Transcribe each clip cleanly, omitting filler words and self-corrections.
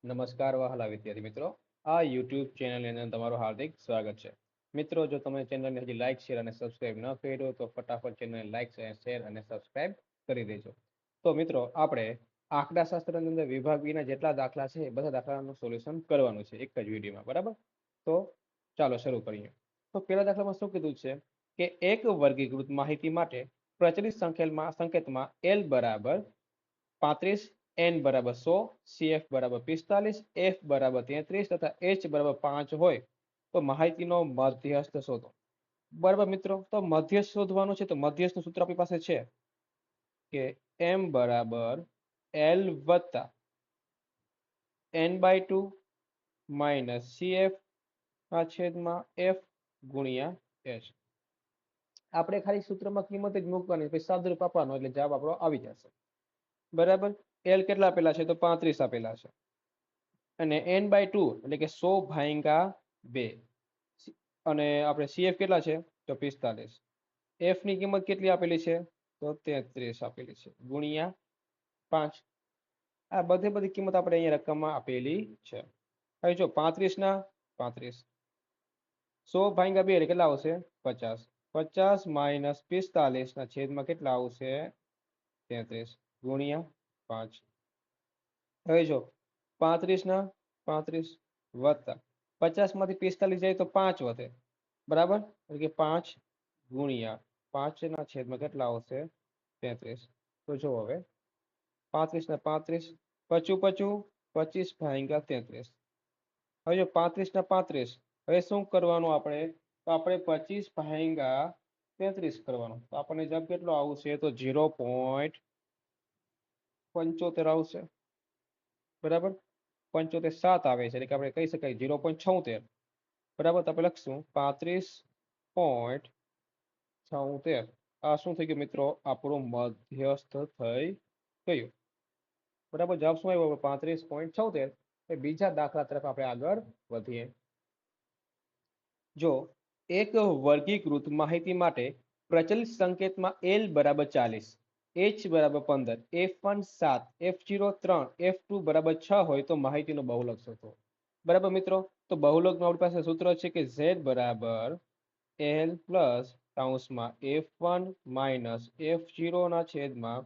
નમસ્કાર વહાલા વિદ્યાર્થી મિત્રો, આ યુટ્યુબ ચેનલની અંદર તમારું હાર્દિક સ્વાગત છે. મિત્રો, જો તમે ચેનલને હજી લાઇક શેર અને સબસ્ક્રાઇબ ન કર્યો તો ફટાફટ ચેનલને લાઇક શેર અને સબસ્ક્રાઇબ કરી દેજો. તો મિત્રો, આપણે આંકડાશાસ્ત્રની અંદર વિભાગ બીના જેટલા દાખલા છે એ બધા દાખલાનું સોલ્યુશન કરવાનું છે એક જ વિડીયોમાં. બરાબર? તો ચાલો શરૂ કરીએ. તો પહેલા દાખલામાં શું કીધું છે કે એક વર્ગીકૃત માહિતી માટે પ્રચલિત સંકેતમાં L બરાબર 35, n બરાબર 100, CF બરાબર 45, F બરાબર 33 તથા H બરાબર 5 હોય તો માહિતીનો મધ્યસ્થ શોધો. બરાબર મિત્રો, તો મધ્યસ્થ શોધવાનું છે. તો મધ્યસ્થનું સૂત્ર આપણી પાસે છે કે m બરાબર L વત્તા n/2 માઇનસ CF ના છેદમાં F ગુણ્યા H. આપણે ખાલી સૂત્રમાં કિંમત જ મૂકવાની, પછી સાદુરૂપ આપવાનું એટલે જવાબ આપણો આવી જશે. બરાબર? L કેટલા આપેલા છે? તો 35 આપેલા છે. અને n/2 એટલે કે 100/2. અને આપણે CF કેટલા છે? તો 45. F ની કિંમત કેટલી આપેલી છે? તો 33 આપેલી છે ગુણ્યા 5. આ બધી કિંમત આપણે અહીંયા રકમમાં આપેલી છે. હવે જો 35 ના 35, 100/2 એટલે કેટલા આવશે? 50. 50 માઇનસ 45 ના છેદમાં કેટલા આવશે? 33 ગુણ્યા 5. હવે જો 35 ના 35 વત્તા 50 માંથી 45 જાય તો 5 વધે. બરાબર? એટલે કે 5 ગુણ્યા 5 ના છેદમાં કેટલા આવશે? 33. તો જો હવે 35 ના 35, પચું 25/33. હવે જો 35 ના 35, હવે શું કરવાનું આપણે? તો આપણે 25/33 કરવાનું. તો આપણને જવાબ કેટલો આવશે? તો 0.75 આવશે. બરાબર? 75 7 આવે છે એટલે કે આપણે કહી શકાય 0.76. બરાબર? તો આપણે લખશું 35.76. આ શું થઈ ગયું મિત્રો? આપણું મધ્યસ્થ થઈ ગયું. બરાબર? જવાબ શું આવ્યો? 35.76. બીજા દાખલા તરફ આપણે આગળ વધીએ. જો એક વર્ગીકૃત માહિતી માટે પ્રચલિત સંકેતમાં L બરાબર 40, H બરાબર 15, F1 7, F0 3, F2 બરાબર 6 હોય તો માહિતીનો બહુલક શોધો. બરાબર મિત્રો? તો બહુલકનું આપણી પાસે સૂત્ર છે કે Z બરાબર L પ્લસ કૌંસમાં F1 માઇનસ F0 ના છેદમાં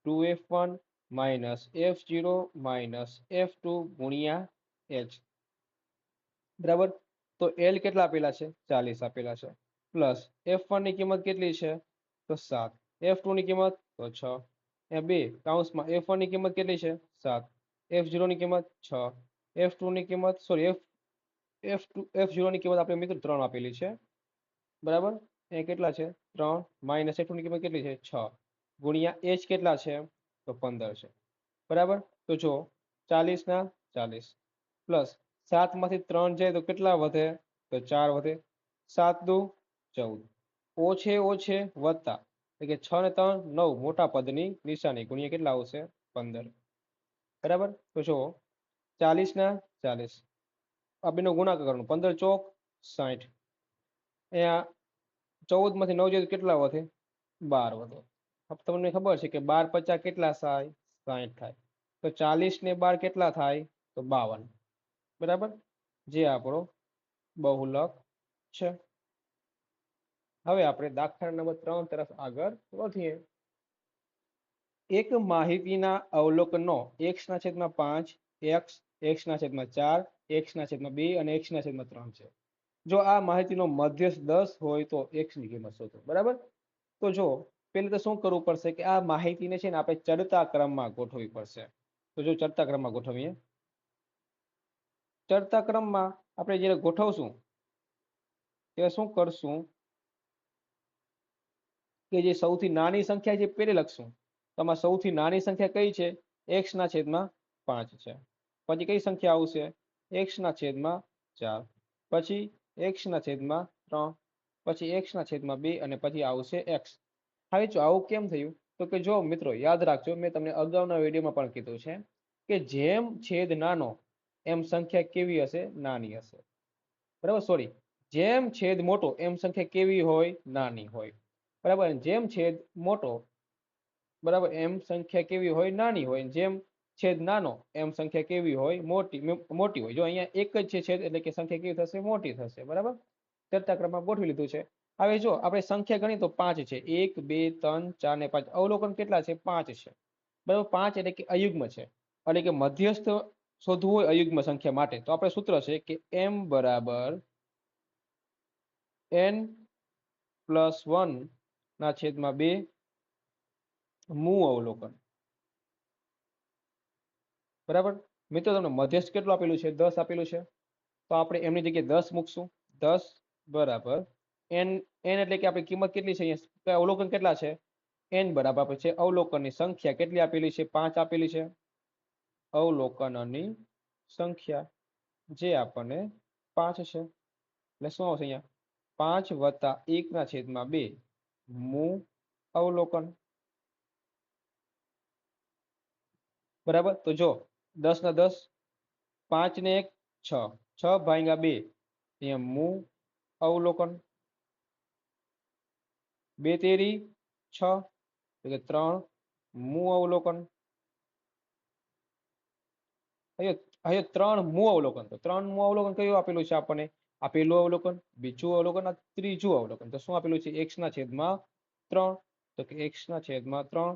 2F1 minus F0 minus F2 ગુણ્યા H. બરાબર? તો L કેટલા આપેલા છે? 40 આપેલા છે. પ્લસ F1 ની કિંમત કેટલી છે? તો 7. F2 ની કિંમત તો 6. એ બે કૌંસમાં F1 ની કિંમત કેટલી છે? 7. F0 ની કિંમત 6. F2 ની કિંમત F0 ની કિંમત આપણે મિત્રો 3 આપેલી છે. બરાબર? એ કેટલા છે? 3 માઇનસ F2 ની કિંમત કેટલી છે? 6 ગુણ્યા H કેટલા છે? તો 15 છે. બરાબર? તો જો 40 ના 40 પ્લસ 7 માંથી 3 જાય તો કેટલા વધે? તો 4 વધે. 7 દુ 14. ઓછે ઓછે વત્તા એટલે કે 6 ને 3 9, મોટા પદની નિશાની ગુણ્યા કેટલા આવશે? 15. બરાબર? તો જો 40 ના 40, આ બેનો ગુણાકાર કરવાનો. 15 ચોક 60. અહીંયા 14 માંથી 9 જાય તો કેટલા વધે? 12 વધે. તમને ખબર છે કે 12 50 કેટલા થાય? 60 થાય. તો 40 ને 12 કેટલા થાય? તો 52. બરાબર? જે આપણો બહુલક છે. હવે આપણે દાખલા નંબર 3 તરફ આગળ વધીએ. એક માહિતીના અવલોકનો x/5, x/4, x/2 અને x/3 છે. જો આ માહિતીનો મધ્યસ્થ 10 હોય તો x ની કિંમત શોધો. બરાબર? તો જો પેલું તો શું કરવું પડશે કે આ માહિતીને છે ને આપણે ચડતા ક્રમમાં ગોઠવવી પડશે. તો જો ચડતા ક્રમમાં ગોઠવીએ. ચડતા ક્રમમાં આપણે જ્યારે ગોઠવશું ત્યારે શું કરશું કે જે સૌથી નાની સંખ્યા જે પેલે લખશું. તો આમાં સૌથી નાની સંખ્યા કઈ છે? x/5 છે. પછી કઈ સંખ્યા આવશે? x/4. પછી x/3, પછી x/2 અને પછી આવશે x. હવે જો આવું કેમ થયું? તો કે જો મિત્રો યાદ રાખજો, મેં તમને અગાઉના વિડીયોમાં પણ કીધું છે કે જેમ છેદ નાનો એમ સંખ્યા કેવી હશે? નાની હશે. બરાબર? સોરી, જેમ છેદ મોટો એમ સંખ્યા કેવી હોય? નાની હોય. બરાબર? જેમ છેદ મોટો, બરાબર, એમ સંખ્યા કેવી હોય? નાની હોય. જેમ છેદ નાનો એમ સંખ્યા કેવી હોય મોટી હોય. જો અહીંયા એક જ છે છેદ એટલે કે સંખ્યા કેવી થશે મોટી થશે. બરાબર, ચડતા ક્રમમાં ગોઠવી લીધું છે. હવે જો આપણે સંખ્યા ગણી તો 5 છે. 1 2 3 4 ને 5 અવલોકન કેટલા છે? 5 છે. બરાબર, 5 એટલે કે અયુગ્મ છે, એટલે કે મધ્યસ્થ શોધવું હોય અયુગ્મ સંખ્યા માટે તો આપણે સૂત્ર છે કે m બરાબર n પ્લસ 1 ના છેદમાં 2 મૂ અવલોકન. બરાબર મિત્રો, તમને મધ્યસ્થ કેટલું આપેલું છે? 10 આપેલું છે. તો આપણે એમની જગ્યાએ 10 મૂકશું. 10 બરાબર n. n એટલે કે આપણી કિંમત કેટલી છે અહીંયા? અવલોકન કેટલા છે? n બરાબર છે અવલોકનની સંખ્યા કેટલી આપેલી છે? 5 આપેલી છે. અવલોકનની સંખ્યા જે આપણને 5 છે. એટલે શું આવશે અહીંયા? 5 વત્તા 1 ના છેદમાં 2 મૂ અવલોકન. બરાબર, તો જો 10 ના 10, 5 ને 1 6, 6 ભાગ્યા 2 અહીંયા મૂ અવલોકન. 2 તેરી 6 એટલે 3 મૂ અવલોકન. અહીંયા 3 મૂ અવલોકન. તો 3 મૂ અવલોકન કયું આપેલું છે આપણને? આ પહેલું અવલોકન, બીજું અવલોકન, આ ત્રીજું અવલોકન. તો શું આપેલું છે? x ના છેદમાં 3. તો કે x ના છેદમાં 3.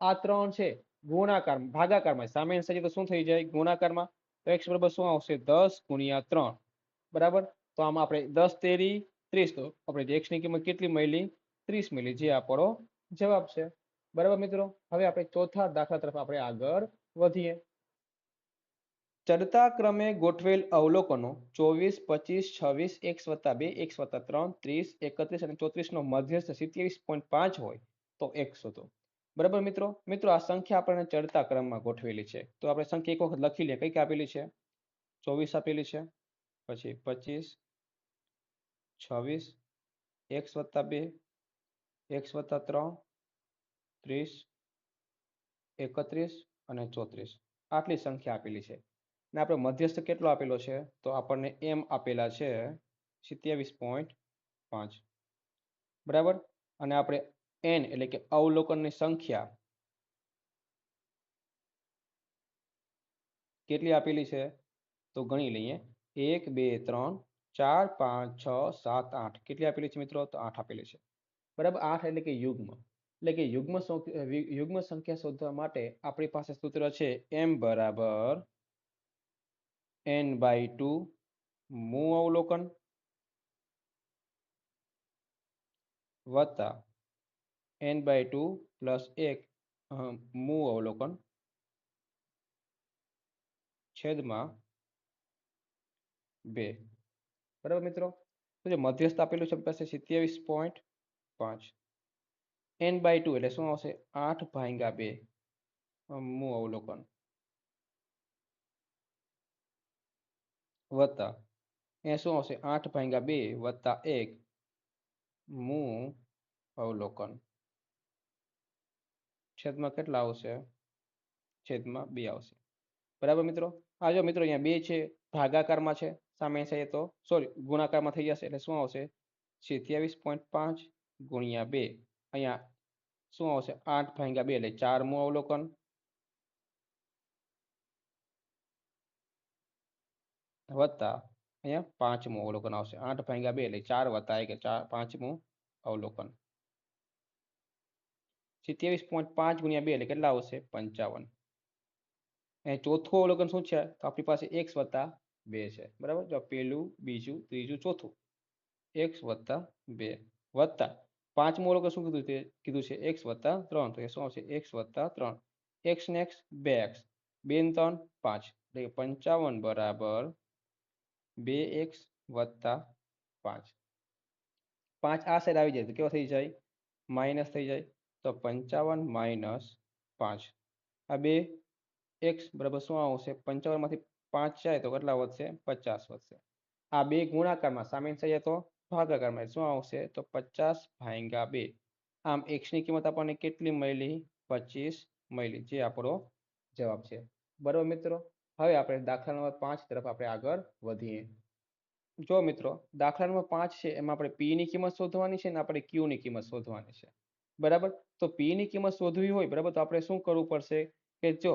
આ 3 છે ગુણાકાર ભાગાકારમાં, સામેની સાઈડ તો શું થઈ જાય? ગુણાકારમાં. તો x બરાબર શું આવશે? 10 ગુણ્યા 3. બરાબર, તો આમાં આપણે 10 તેરી 30, તો આપણે x ની કિંમત કેટલી મળી? 30 મળી, જે આપણો જવાબ છે. બરાબર મિત્રો, હવે આપણે ચોથા દાખલા તરફ આપણે આગળ વધીએ. ચડતા ક્રમે ગોઠવેલ અવલોકનો 24, 25, 26, x વત્તા 2, x વત્તા 3, 30, 31 અને 34 નો મધ્યસ્થ 27.5 હોય તો x શોધો. બરાબર મિત્રો, મિત્રો આ સંખ્યા આપણને ચડતા ક્રમમાં ગોઠવેલી છે. તો આપણે સંખ્યા એક વખત લખી લઈએ. કઈ આપેલી છે? 24 આપેલી છે, પછી 25, 26, x વત્તા 2, x વત્તા 3, 30, 31 અને 34 આટલી સંખ્યા આપેલી છે. ને આપણે મધ્યસ્થ કેટલો આપેલો છે? તો આપણને m આપેલા છે 27.5. બરાબર, અને આપણે n એટલે કે અવલોકનની સંખ્યા કેટલી આપેલી છે? તો ગણી લઈએ. 1 2 3 4 5 6 7 8 કેટલી આપેલી છે મિત્રો? તો 8 આપેલી છે. બરાબર, 8 એટલે કે યુગ્મ. એટલે કે યુગ્મ સંખ્યા શોધવા માટે આપણી પાસે સૂત્ર છે m બરાબર n/2 મૂ અવલોકન વત્તા n/2 પ્લસ 1 મૂ અવલોકન છેદમાં 2. બરાબર મિત્રો, તો જે મધ્યસ્થ આપેલું છે પાસે 27.5, n/2 એટલે શું આવશે? 8 ભાગ્યા 2 મૂ અવલોકન વત્તા એ શું આવશે? 8 ભાગ્યા 2 વત્તા 1 મૂ અવલોકન છેદમાં કેટલા આવશે? છેદમાં 2 આવશે. બરાબર મિત્રો, આ જો મિત્રો અહીંયા 2 છે ભાગાકારમાં છે, સામે છે તો સોરી ગુણાકારમાં થઈ જશે. એટલે શું આવશે? 27.5 ગુણ્યા 2. અહીંયા શું આવશે? 8 ભાગ્યા 2 એટલે 4 મૂ અવલોકન વત્તા અહીંયા 5મું અવલોકન આવશે. 8 ભાગ્યા 2 એટલે 4 વત્તા 1 એટલે 5મું અવલોકન. 27.5 ગુણ્યા 2 એટલે કેટલા આવશે? 55. અને ચોથું અવલોકન શું છે? તો આપણી પાસે x વત્તા 2 છે. બરાબર, જો પહેલું, બીજું, ત્રીજું, ચોથું x વત્તા 2 વત્તા 5મું અવલોકન શું કીધું છે? x વત્તા 3. તો એ શું આવશે? x વત્તા 3. x ને x 2x, 2 ને 3 5 એટલે કે 55 બરાબર 2x વત્તા 5. 5 આ સાઈડ આવી જાય તો કેવો થઈ જાય? માઇનસ થઈ જાય. તો 55 માઇનસ 5. આ 2 x બરાબર શું આવશે? 55 માંથી 5 જાય તો કેટલા વધશે? 50 વધશે. આ 2 ગુણાકારમાં, સામે થાય તો ભાગાકારમાં શું આવશે? તો 50 ભાગ્યા 2. આમ x ની કિંમત આપણને કેટલી મળી? 25 મળી, જે આપણો જવાબ છે. બરાબર મિત્રો, હવે આપણે દાખલા નંબર 5 તરફ આપણે આગળ વધીએ. જો મિત્રો, દાખલા નંબર 5 છે એમાં આપણે p ની કિંમત શોધવાની છે ને આપણે q ની કિંમત શોધવાની છે. બરાબર, તો p ની કિંમત શોધવી હોય બરાબર તો આપણે શું કરવું પડશે? કે જો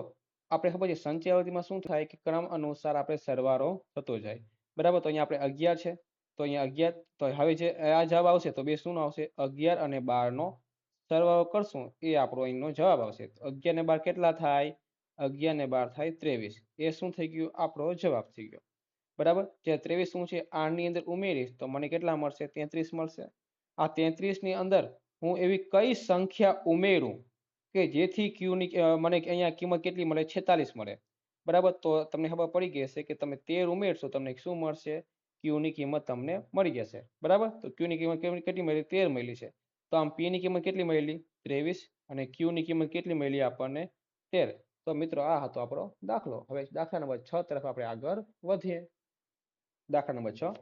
આપણે ખબર છે સંચયાવર્તીમાં શું થાય કે ક્રમ અનુસાર આપણે સરવાળો થતો જાય, બરાબર. તો અહીંયા આપણે 11 છે, તો અહીંયા 11, તો હવે જે આ જવાબ આવશે તો બે શું આવશે, 11 અને 12 નો સરવાળો કરશું એ આપણો અહીંનો જવાબ આવશે. તો 11 ને 12 કેટલા થાય, 11 ને 12 થાય 23. એ શું થઈ ગયું, આપણો જવાબ થઈ ગયો, બરાબર. જે 23 શું છે, આની અંદર ઉમેરીશ તો મને કેટલા મળશે, 33 મળશે. આ 33 ની અંદર હું એવી કઈ સંખ્યા ઉમેરું કે જેથી q ની મને અહીંયા કિંમત કેટલી મળે, 46 મળે, બરાબર. તો તમને ખબર પડી ગઈ હશે કે તમે 13 ઉમેરશો તમને શું મળશે, q ની કિંમત તમને મળી જશે, બરાબર. તો q ની કિંમત કેટલી મળી, 13 મળી છે. તો આમ p ની કિંમત કેટલી મળી, 23, અને q ની કિંમત કેટલી મળી આપણને, 13. તો મિત્રો આ હતો આપણો દાખલો. હવે દાખલા નંબર 6 તરફ આપણે આગળ વધીએ. દાખલા નંબર 6,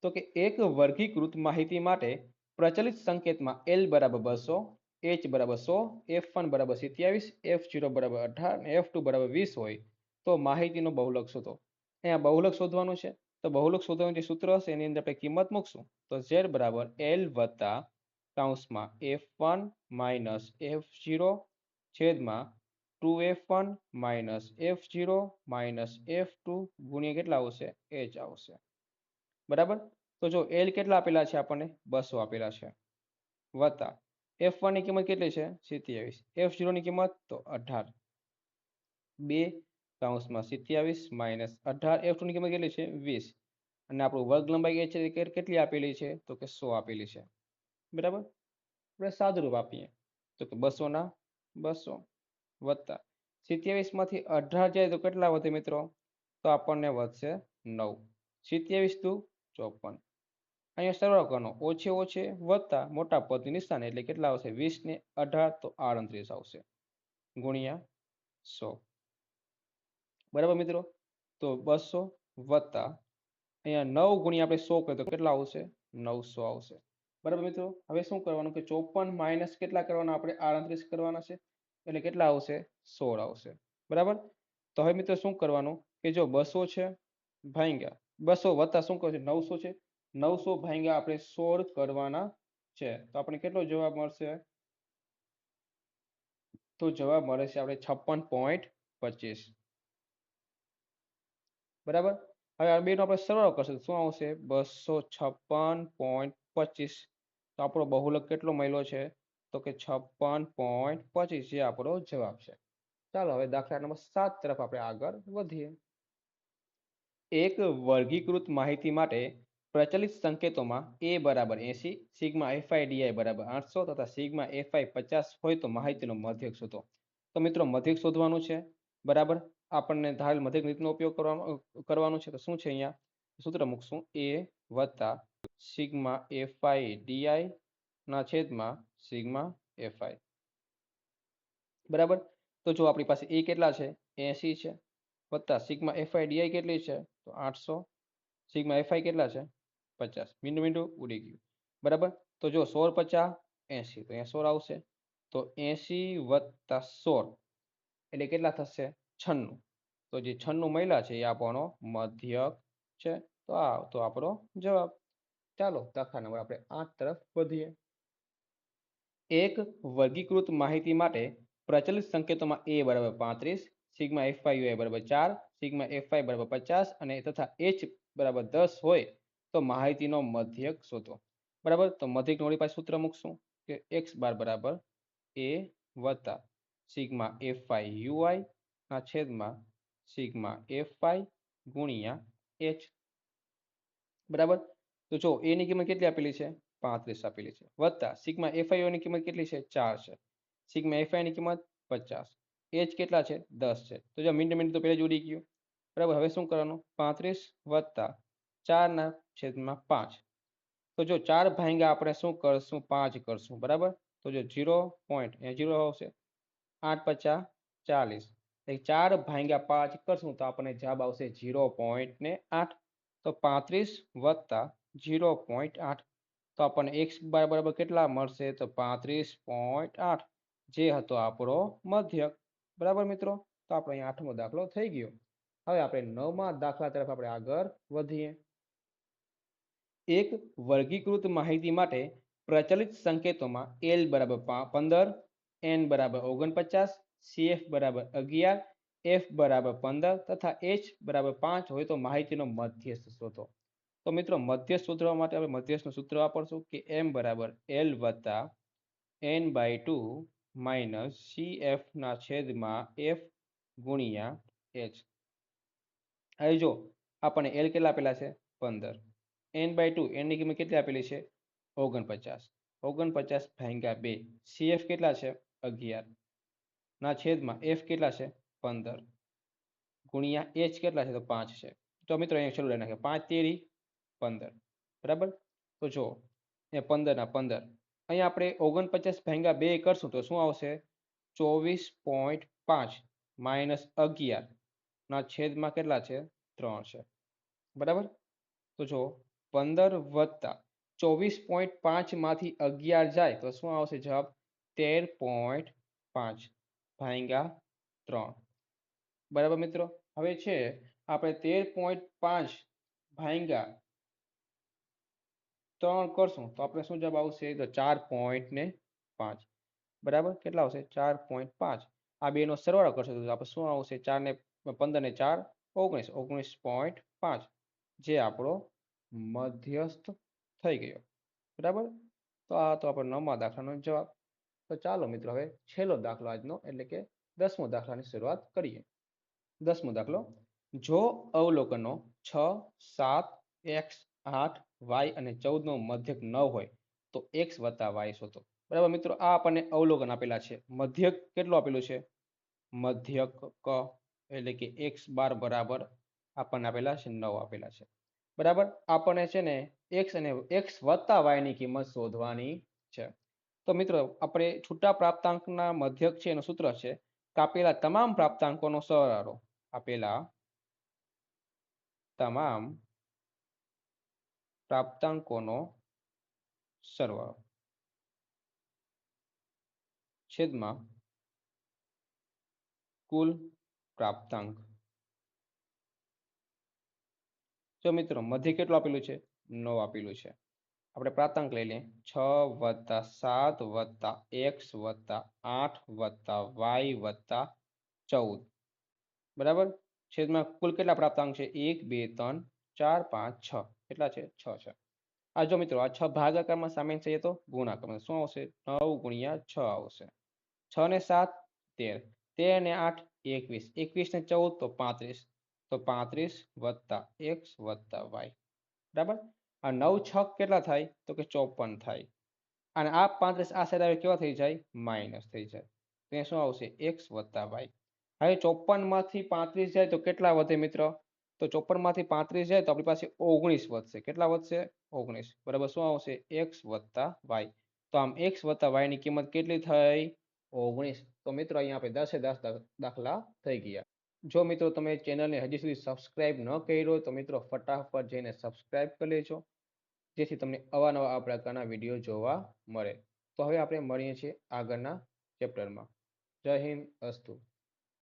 તો કે એક વર્ગીકૃત માહિતી માટે પ્રચલિત સંકેતમાં l બરાબર 200, h બરાબર 100, f1 બરાબર 27, f0 બરાબર 18 અને f2 બરાબર 20 હોય તો માહિતીનો બહુલક શોધો. અહીંયા બહુલક શોધવાનું છે. તો બહુલક શોધવાનું જે સૂત્ર હશે એની અંદર આપણે કિંમત મૂકશું. તો z બરાબર l વત્તા કૌંસમાં f1 માઇનસ f0 છેદમાં 2f1 minus f0 minus f2 ગુણ્યા કેટલા આવશે, h આવશે, બરાબર. તો જો l કેટલા આપેલા છે આપણને, 200 આપેલા છે, વત્તા f1 ની કિંમત કેટલી છે, 27, f0 ની કિંમત તો 18, 2 કૌંસમાં 27 માઇનસ 18, f2 ની કિંમત કેટલી છે, 20, અને આપણું વર્ગ લંબાઈ એ છે કેટલી આપેલી છે, તો કે 100 આપેલી છે, બરાબર. આપણે સાદુરૂપ આપીએ તો કે 200 ના 200 વત્તા 27 માંથી 18 જાય તો કેટલા વધે મિત્રો, તો આપણને વધશે 9, 27 દુ 54. અહીંયા સરવાળો કરવાનો, ઓછે ઓછે વત્તા મોટા પદની નિશાની એટલે કેટલા આવશે, 20 ને 18 તો 38 આવશે, ગુણ્યા 100, બરાબર મિત્રો. તો 200 વત્તા અહીંયા 9 ગુણ્યા આપણે 100 કરીએ તો કેટલા આવશે, 900 આવશે, બરાબર મિત્રો. હવે શું કરવાનું કે 54 માઇનસ કેટલા કરવાના, આપણે 38 કરવાના છે, એટલે કેટલા આવશે, 16 આવશે, બરાબર. તો હવે મિત્રો શું કરવાનું કે જો 200 છે ભાગ્યા 200 વત્તા શું કહે છે, 900 છે, 900 ભાગ્યા આપણે 16 કરવાના છે, તો આપણે કેટલો જવાબ મળશે, તો જવાબ મળે છે આપણે 56.25, બરાબર. હવે આ બેનો આપણે સરવાળો કરશું શું આવશે, 256.25. તો આપણો બહુલક કેટલો મળ્યો છે, તો કે 56.25, જે આપણો જવાબ છે. ચાલો હવે દાખલા નંબર 7 તરફ આપણે આગળ વધીએ. એક વર્ગીકૃત માહિતી માટે પ્રચલિત સંકેતોમાં a બરાબર 80, સિગ્મા fi di બરાબર 800 તથા સિગ્મા fi 50 હોય તો માહિતીનો મધ્યક શોધો. તો મિત્રો મધ્યક શોધવાનું છે, બરાબર. આપણને ધારેલ મધ્યક રીતનો ઉપયોગ કરવાનો છે. તો શું છે અહીંયા સૂત્ર મૂકશું, a વત્તા સિગ્મા fi di ના છેદમાં સિગ્મા fi, બરાબર. તો જો આપણી પાસે a કેટલા છે, 80 છે, વત્તા સિગ્મા fi di કેટલી છે, તો 800, સિગ્મા fi કેટલા છે, 50, મીંડું મીંડું ઉડી ગયું, બરાબર. તો જો 16 50 80, તો અહીંયા 16 આવશે. તો 80 વત્તા 16 એટલે કેટલા થશે, 96. તો જે 96 મહિલા છે એ આપણો મધ્યક છે. તો આ તો આપણો જવાબ. ચાલો દાખલા નંબર આપણે 8 તરફ વધીએ. એક વર્ગીકૃત માહિતી માટે પ્રચલિત સંકેતોમાં a બરાબર 35, સિગ્મા fi બરાબર 4, સિગ્મા fi બરાબર 50 અને તથા h બરાબર 10 હોય તો માહિતીનો મધ્યક શોધો, બરાબર. તો મધ્યકનું વળી પાછું સૂત્ર મૂકશું કે x બાર બરાબર a વત્તા સિગ્મા fi ui ના છેદમાં સિગ્મા fi ગુણ્યા h, બરાબર. તો જો a ની કિંમત કેટલી આપેલી છે, 35 આપેલી છે, વત્તા સિગ્મા fi ની કિંમત કેટલી છે, 4 છે, સિગ્મા fi ની કિંમત 50, h કેટલા છે, 10 છે. તો જો મિનિટ મિનિટ તો પહેલા જ ઉડી ગયું, બરાબર. હવે શું કરવાનું, 35 વત્તા 4 ના છેદમાં 5. તો જો 4 ભાગ્યા આપણે શું કરશું, 5 કરશું, બરાબર. તો જો 0 પોઈન્ટ એ 0 આવશે, 8 50 40, 4 ભાગ્યા 5 કરશું તો આપણને જવાબ આવશે 0.8. તો 35 વત્તા 0.8, તો આપણને x બાર બરાબર કેટલા મળશે, તો 35.8, જે હતો આપણો મધ્યક, બરાબર મિત્રો. તો આપણો અહીંયા 8મો દાખલો થઈ ગયો. હવે આપણે 9મા દાખલા તરફ આપણે આગળ વધીએ. એક વર્ગીકૃત માહિતી માટે પ્રચલિત સંકેતોમાં l બરાબર 15, n બરાબર 49, cf બરાબર 11, એફ બરાબર 15 તથા એચ બરાબર 5 હોય તો માહિતીનો મધ્યસ્થ શોધો. તો મિત્રો મધ્યસ્થ શોધવા માટે આપણે મધ્યસ્થનું સૂત્ર વાપરશું કે એમ બરાબર એલ વત્તા N by two minus C એફના છેદમાં એફ ગુણ્યા એચ. હવે જો આપણને એલ કેટલા આપેલા છે 15, એન બાય ટુ એનની કિંમત કેટલી આપેલી છે 49, 49 ભાગ્યા 2, સીએફ કેટલા છે 11 ના છેદમાં એફ કેટલા છે 15 ગુણ્યા એચ કેટલા છે તો 5 છે. તો મિત્રો અહીંયા શરૂ લઈ નાખે 5 તેરી 15, બરાબર. તો જો એ 15 ના 15 અહીંયા આપણે 49 ભાગ્યા 2 કરશું તો શું આવશે 24.5 માઇનસ 11 ના છેદમાં કેટલા છે 3 છે, બરાબર. તો જો 15 વત્તા 24.5 માંથી 11 જાય તો શું આવશે જવાબ 13.5 ભાગ્યા 3, બરાબર મિત્રો. હવે છે આપણે 13.5 ભાગ્યા 3 કરશું તો આપણે શું જવાબ આવશે તો 4.5, બરાબર. કેટલા આવશે 4.5. આ બેનો સરવાળો કરશો તો આપણે શું આવશે 4 ને 15 ને 4 19, 19.5 જે આપણો મધ્યસ્થ થઈ ગયો, બરાબર. તો આ તો આપણો 9મા દાખલાનો જવાબ. તો ચાલો મિત્રો હવે છેલ્લો દાખલો આજનો એટલે કે 10મો દાખલાની શરૂઆત કરીએ. 10મો દાખલો, જો અવલોકનો 6, 7, x, 8, y અને 14 નો મધ્યક 9 હોય તો x વત્તા y શોધો. બરાબર મિત્રો, આ આપણને અવલોકન આપેલા છે. મધ્યક કેટલું આપેલું છે મધ્યક ક એટલે કે x બાર બરાબર આપણને આપેલા છે 9 આપેલા છે, બરાબર. આપણને છે ને x અને x વત્તા y ની કિંમત શોધવાની છે. તો મિત્રો આપણે છૂટા પ્રાપ્તાંકના મધ્યક છે એનું સૂત્ર છે કાપેલા તમામ પ્રાપ્તાંકોનો સરવાળો, આપેલા તમામ પ્રાપ્તાંકોનો સરવાળો છેદમાં કુલ પ્રાપ્તાંક. જો મિત્રો મધ્ય કેટલું આપેલું છે 9 આપેલું છે. આપણે પ્રાપ્તાંક લઈ લઈએ 6 વત્તા 7 વત્તા x વત્તા 8 વત્તા y વત્તા 14, બરાબર. છેદમાં કુલ કેટલા પ્રાપ્તાંક છે 1 2 3 4 5 6, કેટલા છે 6 છે. આ જો મિત્રો આ 6 ભાગાકારમાં સામેલ છે તો ગુણાકારમાં શું આવશે 9 ગુણ્યા 6 આવશે. 6 ને 7 13, 13 ને 8 21, 21 ને 14 તો 35, તો 35 વત્તા x વત્તા y, બરાબર. આ 9 છક કેટલા થાય તો કે 54 થાય. અને આ 35 આ સાઈડ આવે કેવા થઈ જાય માઇનસ થઈ જાય. તો શું આવશે x વત્તા y. હવે 54 માંથી 35 જાય તો કેટલા વધે મિત્રો તો 54 માંથી 35 જાય તો આપણી પાસે 19 વધશે. કેટલા વધશે 19, બરાબર. શું આવશે x વત્તા y. તો આમ x વત્તા y ની કિંમત કેટલી થઈ 19. તો મિત્રો અહીંયા આપણે 10 દાખલા થઈ ગયા. જો મિત્રો તમે ચેનલને હજી સુધી સબસ્ક્રાઇબ ન કરી હોય તો મિત્રો ફટાફટ જઈને સબસ્ક્રાઇબ કરી લેજો જેથી તમને અવાનવા આ પ્રકારના વિડીયો જોવા મળે. તો હવે આપણે મળીએ છીએ આગળના ચેપ્ટરમાં. જય હિન્દ, અસ્તુ.